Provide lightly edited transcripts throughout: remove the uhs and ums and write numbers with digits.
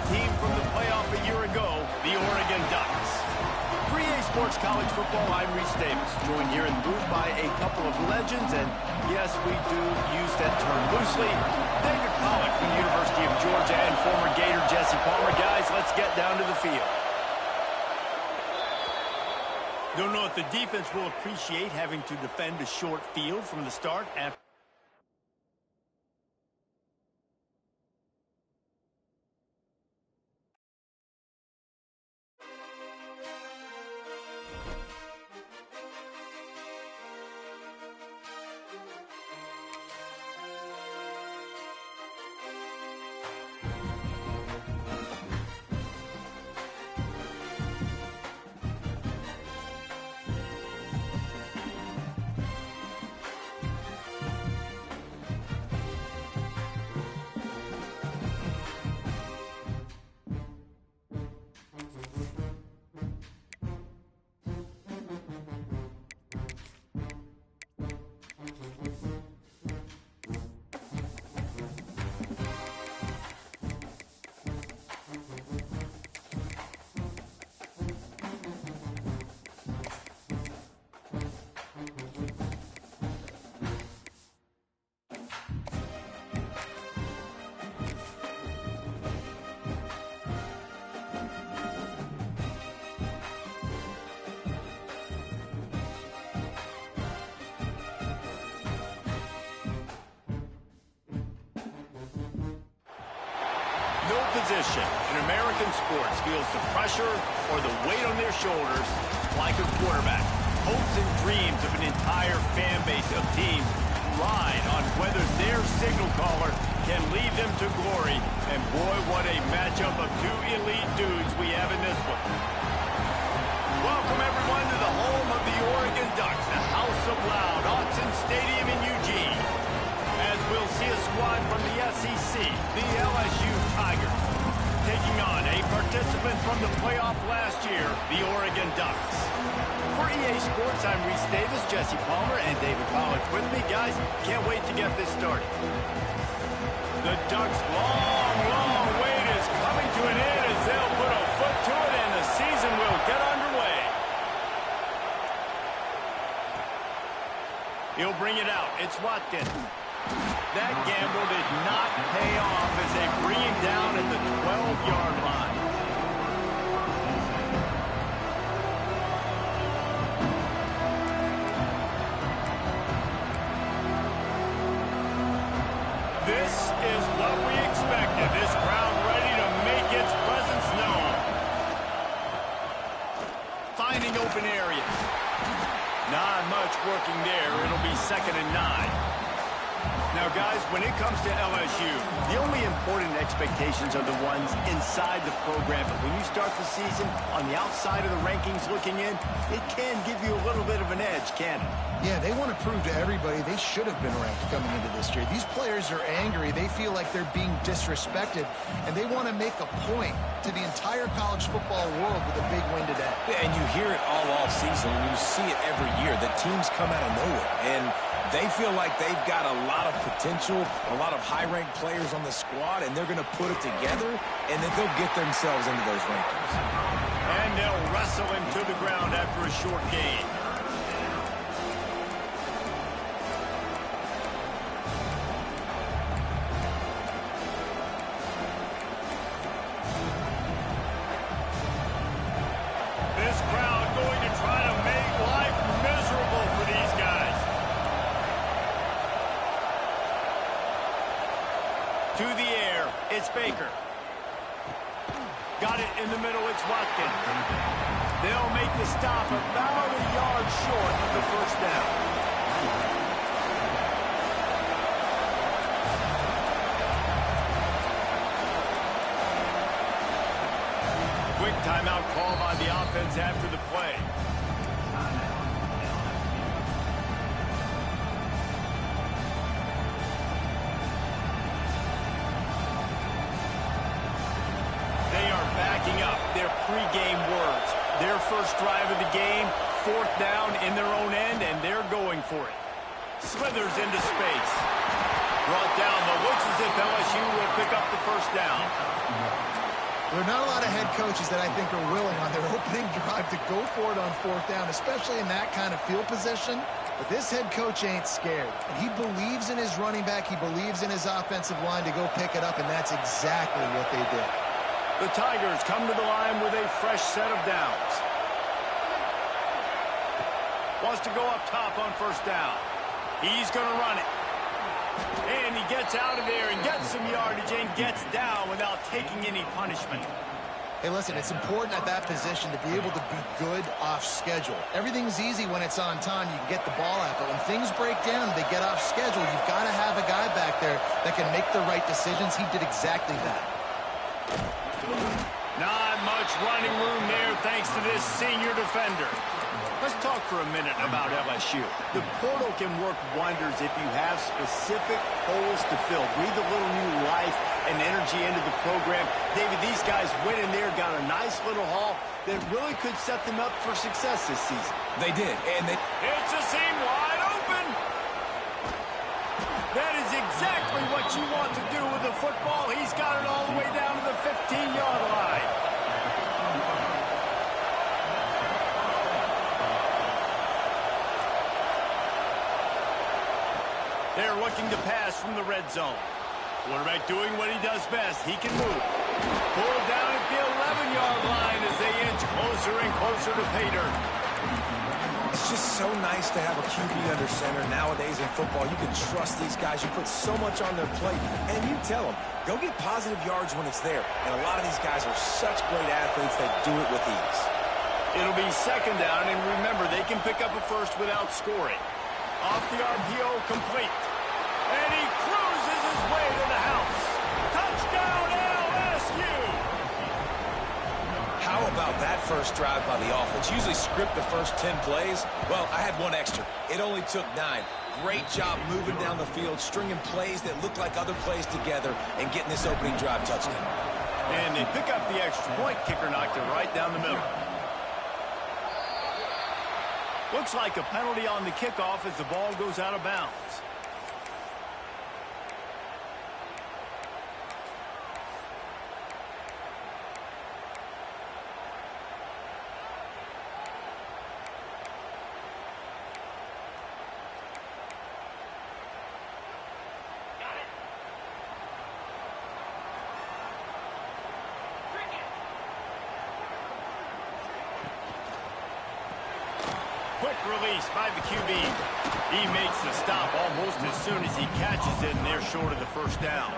team from the playoff a year ago, the Oregon Ducks. For EA Sports College Football, I'm Reese Davis, joined here in the booth by a couple of legends, and yes, we do use that term loosely. David Pollack from the University of Georgia and former Gator Jesse Palmer. Guys, let's get down to the field. Don't know if the defense will appreciate having to defend a short field from the start after. No position in American sports feels the pressure or the weight on their shoulders like a quarterback. Hopes and dreams of an entire fan base of teams ride on whether their signal caller can lead them to glory. And boy, what a matchup of two elite dudes we have in this one. Welcome, everyone, to the home of the Oregon Ducks, the House of Loud, Autzen Stadium in Eugene. As we'll see a squad from the SEC, the LSU Tigers, taking on a participant from the playoff last year, the Oregon Ducks. For EA Sports, I'm Reese Davis, Jesse Palmer, and David Pollack with me. Guys, can't wait to get this started. The Ducks' long wait is coming to an end as they'll put a foot to it, and the season will get underway. He'll bring it out. It's Watkins. That gamble did not pay off as they bring him down at the 12-yard line. This is what we expected. This crowd ready to make its presence known. Finding open areas. Not much working there. It'll be 2nd and 9. Now, guys, when it comes to LSU, the only important expectations are the ones inside the program. But when you start the season on the outside of the rankings looking in, it can give you a little bit of an edge, can't it? Yeah, they want to prove to everybody they should have been ranked coming into this year. These players are angry. They feel like they're being disrespected, and they want to make a point to the entire college football world with a big win today. Yeah, and you hear it all season, and you see it every year. The teams come out of nowhere, and they feel like they've got a lot of potential, a lot of high-ranked players on the squad, and they're going to put it together, and then they'll get themselves into those rankings. And they'll wrestle him to the ground after a short gain. This crowd going to try to make life miserable for these guys. To the air, it's Baker. Got it in the middle, it's Watkins. They'll make the stop about a yard short of the first down. Quick timeout call by the offense after the play. Backing up their pregame words. Their first drive of the game, 4th down in their own end, and they're going for it. Slithers into space. Brought down, but looks as if LSU will pick up the first down. There are not a lot of head coaches that I think are willing on their opening drive to go for it on 4th down, especially in that kind of field position. But this head coach ain't scared. He believes in his running back. He believes in his offensive line to go pick it up, and that's exactly what they did. The Tigers come to the line with a fresh set of downs. Wants to go up top on 1st down. He's going to run it. And he gets out of there and gets some yardage and gets down without taking any punishment. Hey, listen, it's important at that position to be able to be good off schedule. Everything's easy when it's on time. You can get the ball out. But when things break down and they get off schedule, you've got to have a guy back there that can make the right decisions. He did exactly that. Not much running room there thanks to this senior defender. Let's talk for a minute about LSU. The portal can work wonders if you have specific holes to fill. Breathe a little new life and energy into the program. David, these guys went in there, got a nice little haul that really could set them up for success this season. They did, and they... It's a seam wide open. That is exactly what you want to do with the football. He's got it all the way down to the 15-yard line. They're looking to pass from the red zone. Quarterback doing what he does best. He can move. Pulled down at the 11-yard line as they inch closer and closer to pay dirt. It's just so nice to have a QB under center. Nowadays in football, you can trust these guys. You put so much on their plate, and you tell them, go get positive yards when it's there. And a lot of these guys are such great athletes that do it with ease. It'll be 2nd down, and remember, they can pick up a first without scoring. Off the RPO, complete. And he cruises his way to the house. Touchdown, LSU! How about that first drive by the offense? Usually script the first 10 plays. Well, I had one extra. It only took 9. Great job moving down the field, stringing plays that look like other plays together, and getting this opening drive touchdown. And they pick up the extra point. Kicker knocked it right down the middle. Looks like a penalty on the kickoff as the ball goes out of bounds. Quick release by the QB. He makes the stop almost as soon as he catches it, and they're short of the 1st down.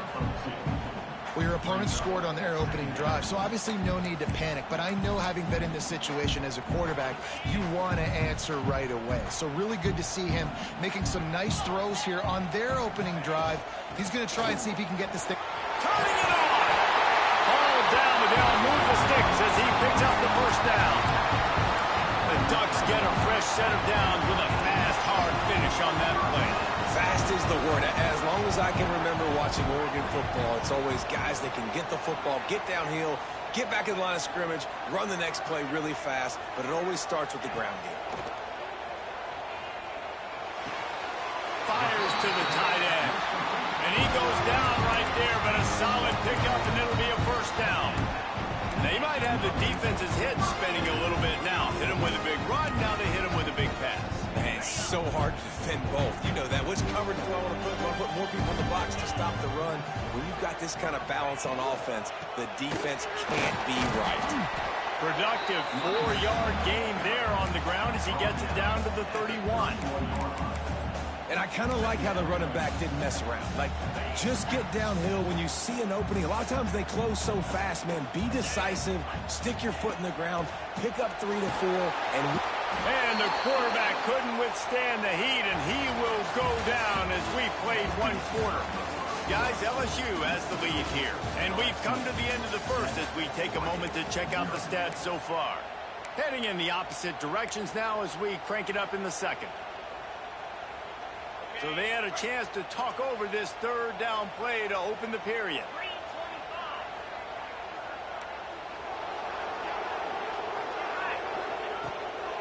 Well, your opponent scored on their opening drive, so obviously no need to panic. But I know, having been in this situation as a quarterback, you want to answer right away. So really good to see him making some nice throws here on their opening drive. He's going to try and see if he can get this thing. Turning it on! Ball down, but they'll move the sticks as he picks up the 1st down. The Ducks get a fresh set of downs with a fast, hard finish on that play. Fast is the word. As long as I can remember watching Oregon football, it's always guys that can get the football, get downhill, get back in the line of scrimmage, run the next play really fast, but it always starts with the ground game. Fires to the tight end. And he goes down right there, but a solid pickup, and it'll be a 1st down. They might have the defense's head spinning a little bit now. Hit him with a big run, now they hit him with a big pass. Man, it's so hard to defend both. You know that. Which coverage do I want to put? Do I want to put more people in the box to stop the run? When you've got this kind of balance on offense, the defense can't be right. Productive 4-yard gain there on the ground as he gets it down to the 31. And I kind of like how the running back didn't mess around. Like, just get downhill when you see an opening. A lot of times they close so fast, man. Be decisive, stick your foot in the ground, pick up 3 to 4, and the quarterback couldn't withstand the heat, and he will go down as we played 1 quarter. Guys, LSU has the lead here, and we've come to the end of the first as we take a moment to check out the stats so far. Heading in the opposite directions now as we crank it up in the second. So they had a chance to talk over this 3rd down play to open the period.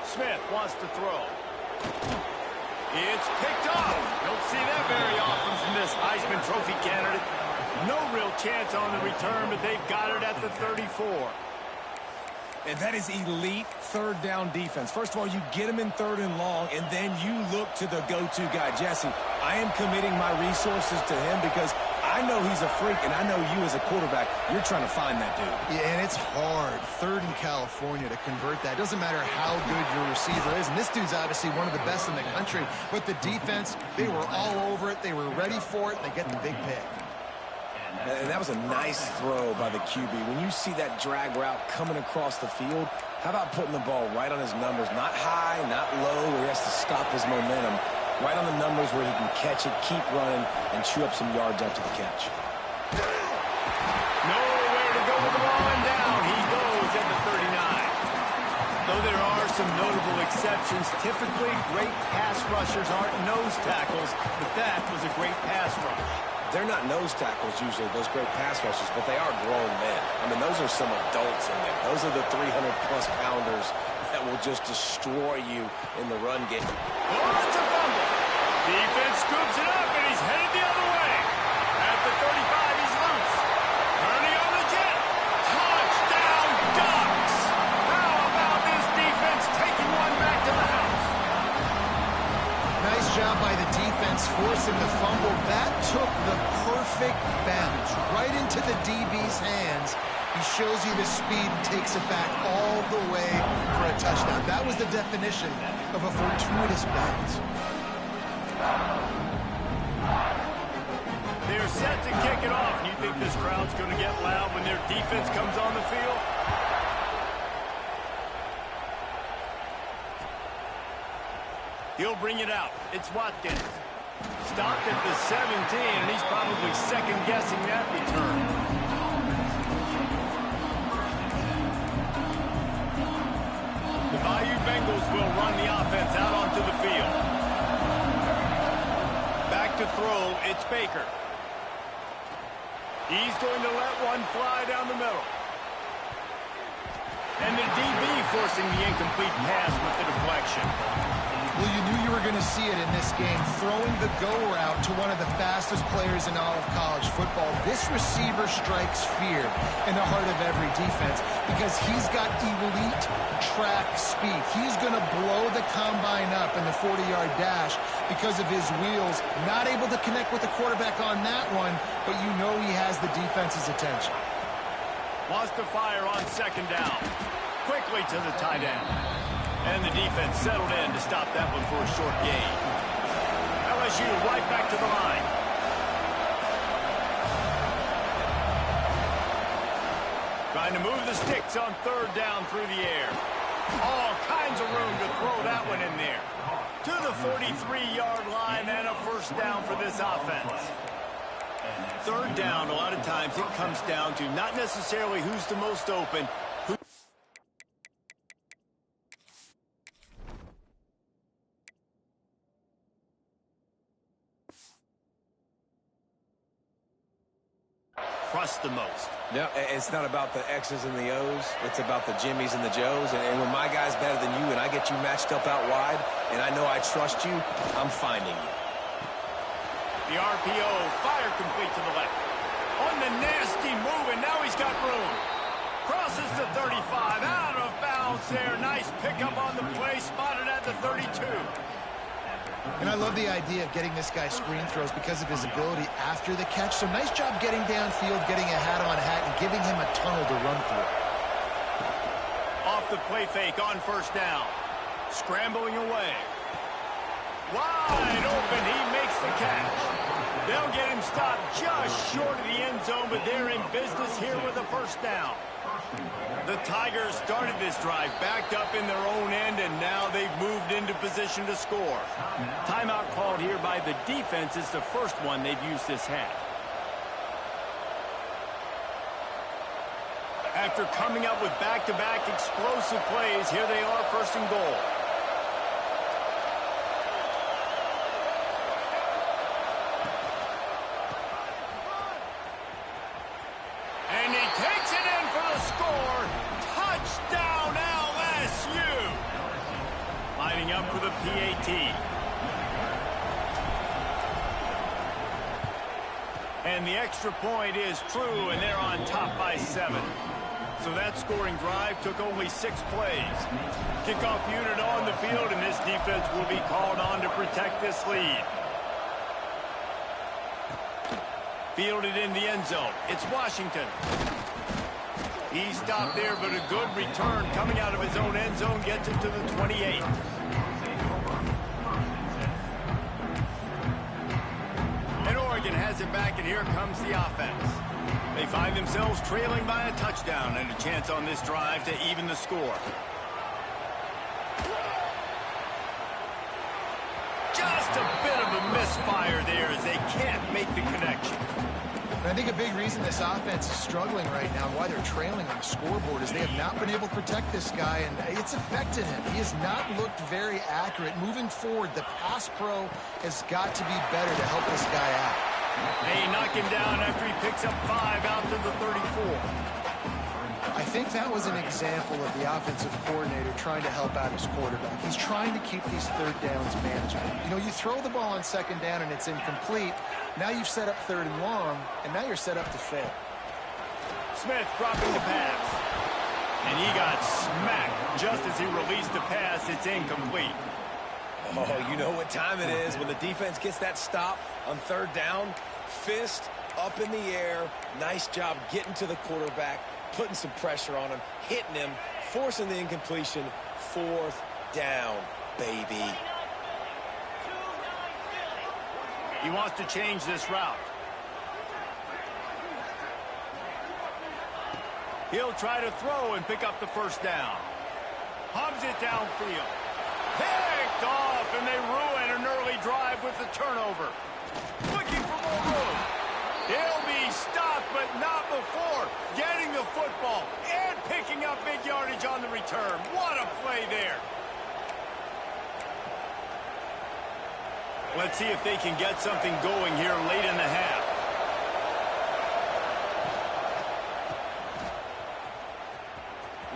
Smith wants to throw. It's picked off. Don't see that very often from this Heisman Trophy candidate. No real chance on the return, but they've got it at the 34. And that is elite third down defense. First of all, you get him in third and long, and then you look to the go-to guy. Jesse, I am committing my resources to him because I know he's a freak, and I know you as a quarterback, you're trying to find that dude. Yeah, and it's hard, third in California, to convert that. Doesn't matter how good your receiver is. And this dude's obviously one of the best in the country. But the defense, they were all over it. They were ready for it, and they get the big pick. And that was a nice throw by the QB. When you see that drag route coming across the field, how about putting the ball right on his numbers? Not high, not low, where he has to stop his momentum. Right on the numbers where he can catch it, keep running, and chew up some yards after the catch. Nowhere to go with the ball and down. He goes at the 39. Though there are some notable exceptions, typically great pass rushers aren't nose tackles, but that was a great pass rush. They're not nose tackles usually, those great pass rushers, but they are grown men. I mean, those are some adults in there. Those are the 300-plus pounders that will just destroy you in the run game. Oh, it's a fumble. Defense scoops it up, and he's headed the other way. At the 35, he's loose. Turning on the jet. Touchdown, Ducks! How about this defense taking one back to the house? Nice job by the defense forcing the fumble. That took the perfect bounce right into the DB's hands. He shows you the speed and takes it back all the way for a touchdown. That was the definition of a fortuitous bounce. They're set to kick it off. You think this crowd's going to get loud when their defense comes on the field? He'll bring it out. It's Watkins. Stopped at the 17, and he's probably second-guessing that return. The Bayou Bengals will run the offense out onto the field. Back to throw, it's Baker. He's going to let one fly down the middle. And the DB forcing the incomplete pass with the deflection. Well, you knew you were going to see it in this game, throwing the go route to one of the fastest players in all of college football. This receiver strikes fear in the heart of every defense because he's got elite track speed. He's going to blow the combine up in the 40-yard dash because of his wheels. Not able to connect with the quarterback on that one, but you know he has the defense's attention. Wants to fire on second down. Quickly to the tight end. And the defense settled in to stop that one for a short gain. LSU right back to the line. Trying to move the sticks on third down through the air. All kinds of room to throw that one in there. To the 43-yard line and a first down for this offense. Third down, a lot of times it comes down to not necessarily who's the most open, trust the most. No, it's not about the X's and the O's. It's about the Jimmys and the Joes. And when my guy's better than you and I get you matched up out wide and I know I trust you, I'm finding you. The RPO, fire complete to the left. On the nasty move, and now he's got room. Crosses the 35, out of bounds there. Nice pickup on the play, spotted at the 32. And I love the idea of getting this guy screen throws because of his ability after the catch. So nice job getting downfield, getting a hat-on-hat, and giving him a tunnel to run through. Off the play fake on first down. Scrambling away. Wide open, he makes the catch. They'll get him stopped just short of the end zone, but they're in business here with a first down. The Tigers started this drive backed up in their own end, and now they've moved into position to score. Timeout called here by the defense. It's the first one they've used this half. After coming up with back-to-back explosive plays, here they are, first and goal. And he takes it in for the score. Touchdown, LSU. Lining up for the PAT. And the extra point is true, and they're on top by 7. So that scoring drive took only 6 plays. Kickoff unit on the field, and this defense will be called on to protect this lead. Fielded in the end zone. It's Washington. He stopped there, but a good return coming out of his own end zone gets him to the 28. And Oregon has it back, and here comes the offense. They find themselves trailing by a touchdown and a chance on this drive to even the score. Just a bit of a misfire there as they can't make the connection. And I think a big reason this offense is struggling right now and why they're trailing on the scoreboard is they have not been able to protect this guy, and it's affected him. He has not looked very accurate. Moving forward, the pass pro has got to be better to help this guy out. They knock him down after he picks up 5 out to the 34. I think that was an example of the offensive coordinator trying to help out his quarterback. He's trying to keep these third downs manageable. You know, you throw the ball on second down and it's incomplete. Now you've set up third and long, and now you're set up to fail. Smith dropping the pass. And he got smacked just as he released the pass. It's incomplete. Oh, you know what time it is when the defense gets that stop on third down. Fist up in the air. Nice job getting to the quarterback, putting some pressure on him, hitting him, forcing the incompletion. 4th down, baby. He wants to change this route. He'll try to throw and pick up the first down. Hums it downfield. Picked off, and they ruin an early drive with the turnover. Looking for more room. He'll be stopped, but not before getting the football and picking up big yardage on the return. What a play there. Let's see if they can get something going here late in the half.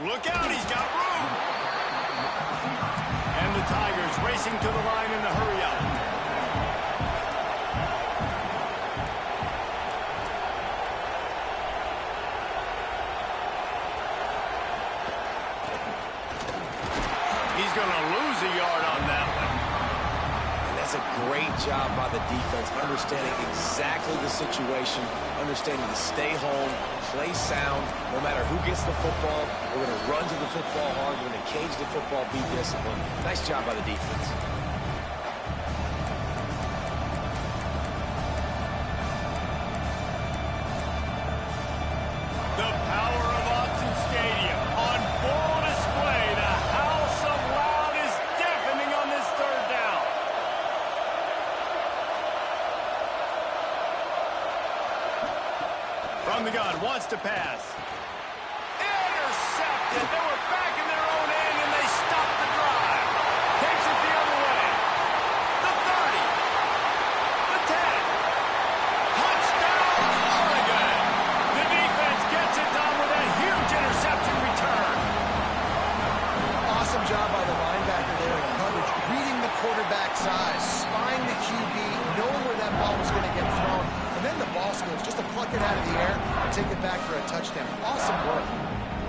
Look out, he's got room. And the Tigers racing to the line in the hurry-up. He's going to lose a yard on that one. And that's a great job by the defense, understanding exactly the situation, understanding to stay home, play sound. No matter who gets the football, we're going to run to the football hard. We're going to cage the football, be disciplined. Nice job by the defense. The power of Autzen Stadium on full display. The house of loud is deafening on this third down. From the gun, wants to pass. Intercepted. They were back in their own end, and they stopped the drive. Takes it the other way. The 30. The 10. Touchdown, Oregon. The defense gets it done with a huge interception return. Awesome job by the linebacker there in coverage, reading the quarterback's eyes, spying the QB, knowing where that ball was going to get thrown, and then the ball skills just to pluck it out of the air and take it back for a touchdown. Awesome work.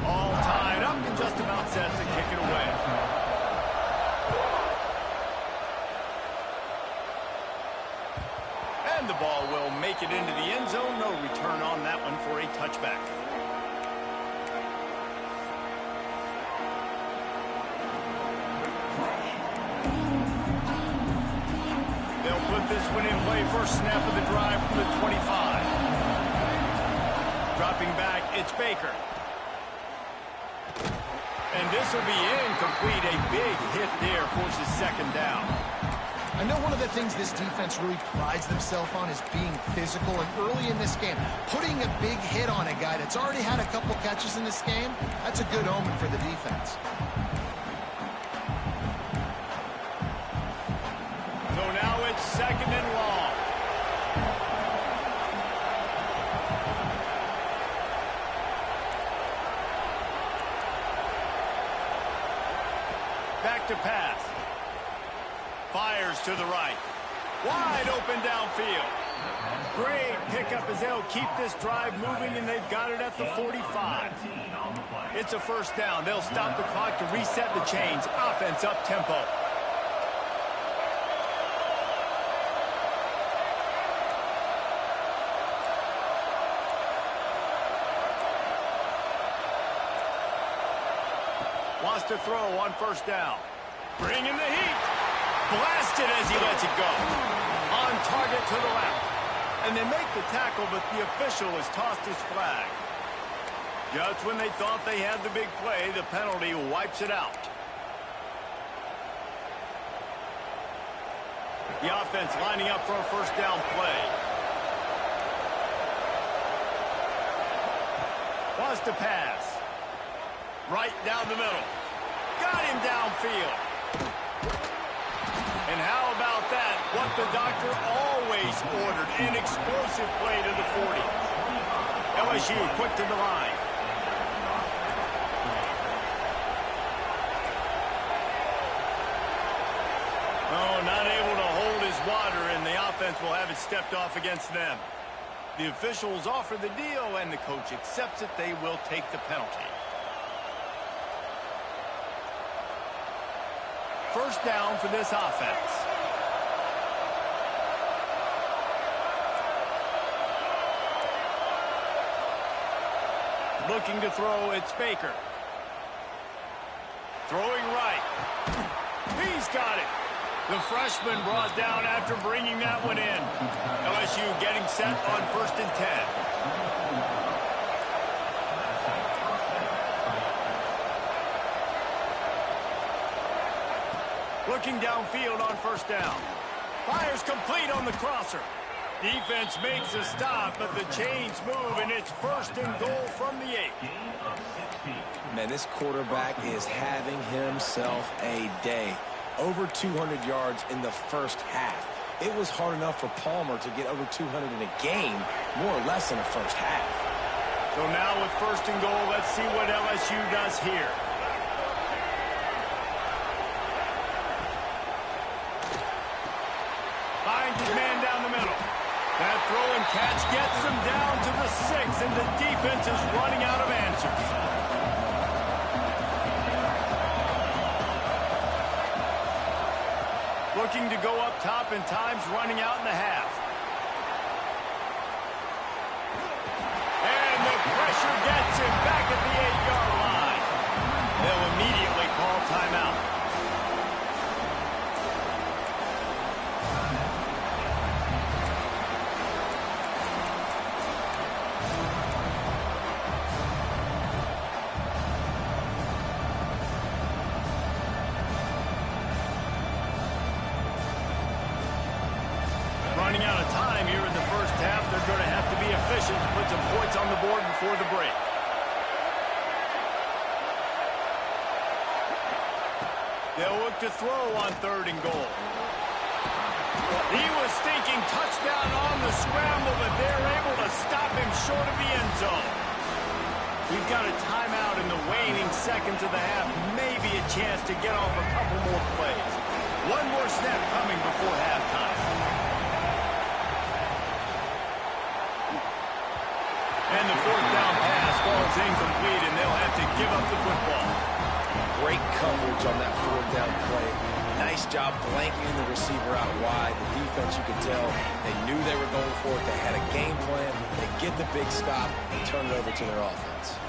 All tied up and just about set to kick it away. And the ball will make it into the end zone. No return on that one for a touchback. They'll put this one in play. First snap of the drive from the 25. Dropping back, it's Baker. And this will be incomplete. A big hit there forces second down. I know one of the things this defense really prides themselves on is being physical, and early in this game, putting a big hit on a guy that's already had a couple catches in this game, that's a good omen for the defense. So now it's second and long. Back to pass. Fires to the right. Wide open downfield. Great pickup as they'll keep this drive moving, and they've got it at the 45. It's a first down. They'll stop the clock to reset the chains. Offense up tempo. Wants to throw on first down. Bring in the heat. Blasted as he lets it go. On target to the left. And they make the tackle, but the official has tossed his flag. Just when they thought they had the big play, the penalty wipes it out. The offense lining up for a first down play. Wants to pass. Right down the middle. Got him downfield. And how about that? What the doctor always ordered. An explosive play to the 40. LSU quick to the line. Oh, not able to hold his water, and the offense will have it stepped off against them. The officials offer the deal, and the coach accepts it. They will take the penalty. First down for this offense. Looking to throw, it's Baker. Throwing right. He's got it. The freshman brought down after bringing that one in. LSU getting set on 1st and 10. Looking downfield on first down. Fires complete on the crosser. Defense makes a stop, but the chains move, and it's 1st and goal from the 8. Man, this quarterback is having himself a day. Over 200 yards in the first half. It was hard enough for Palmer to get over 200 in a game, more or less in the first half. So now with 1st and goal, let's see what LSU does here. Finds his man down the middle. That throw and catch gets him down to the 6, and the defense is running out of answers. Looking to go up top, and time's running out in the half. And the pressure gets him back at the 8-yard line. They'll immediately call timeout. Running out of time here in the first half. They're going to have to be efficient to put some points on the board before the break. They'll look to throw on 3rd and goal. He was thinking touchdown on the scramble, but they're able to stop him short of the end zone. We've got a timeout in the waning seconds of the half. Maybe a chance to get off a couple more plays. One more snap coming before halftime. And the 4th down pass falls incomplete, and they'll have to give up the football. Great coverage on that 4th down play. Nice job blanking the receiver out wide. The defense, you could tell, they knew they were going for it. They had a game plan. They get the big stop and turn it over to their offense.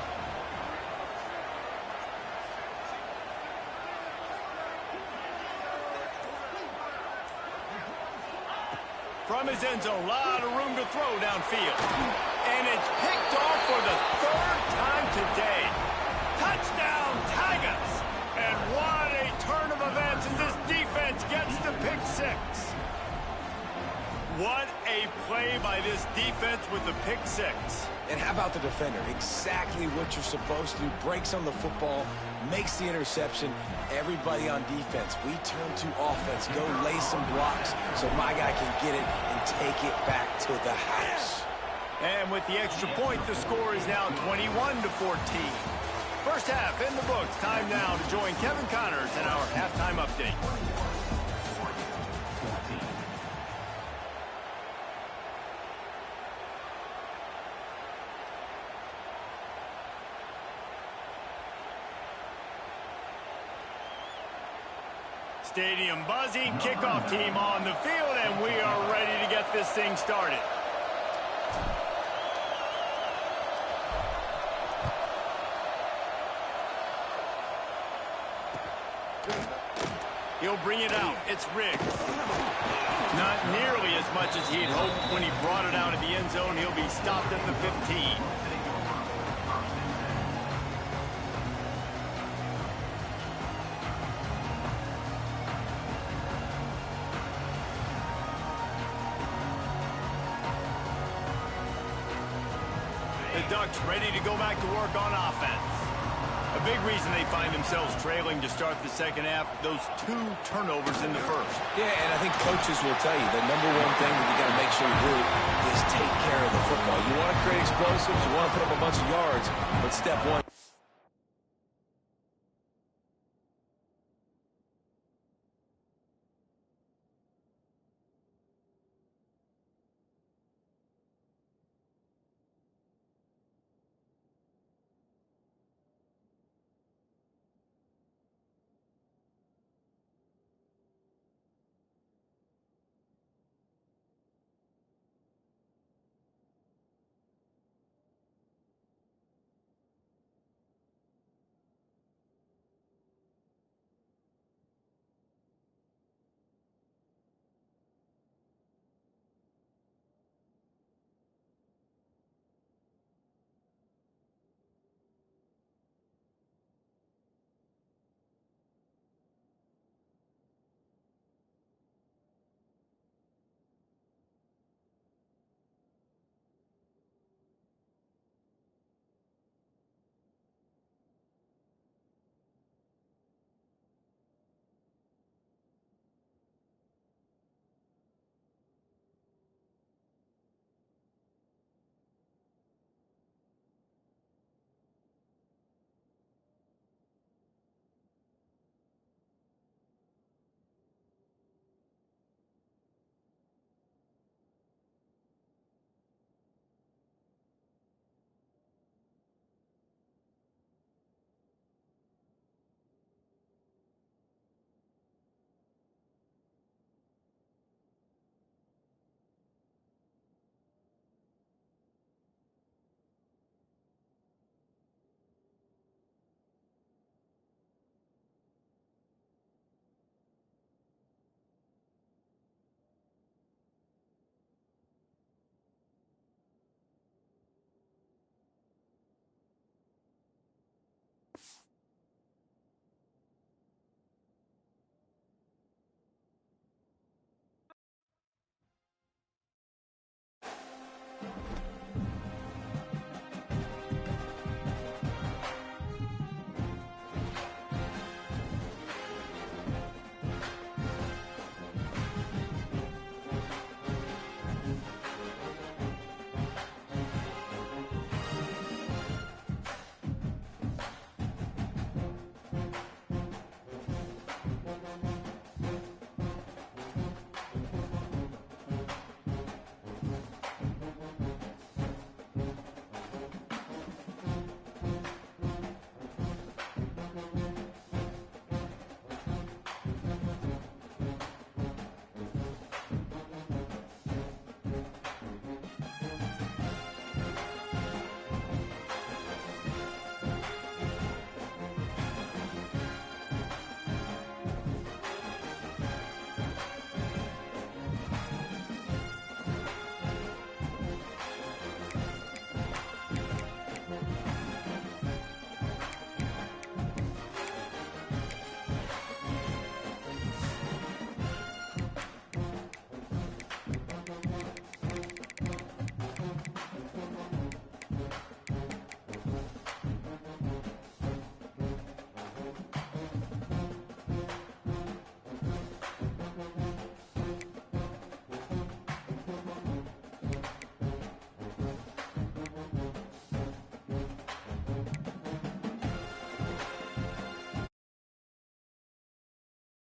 From his end zone, a lot of room to throw downfield. And it's picked off for the 3rd time today. Touchdown, Tigers! And what a turn of events as this defense gets the pick 6. What a play by this defense with the pick 6. And how about the defender? Exactly what you're supposed to do. Breaks on the football, makes the interception. Everybody on defense, we turn to offense. Go lay some blocks so my guy can get it and take it back to the house. And with the extra point, the score is now 21-14. First half in the books. Time now to join Kevin Connors in our halftime update. Stadium buzzing, kickoff team on the field, and we are ready to get this thing started. He'll bring it out. It's Riggs. Not nearly as much as he'd hoped when he brought it out of the end zone. He'll be stopped at the 15. The Ducks ready to go back to work on offense. A big reason they find themselves trailing to start the second half, those 2 turnovers in the first. Yeah, and I think coaches will tell you the number one thing that you got to make sure you do is take care of the football. You want to create explosives, you want to put up a bunch of yards, but step one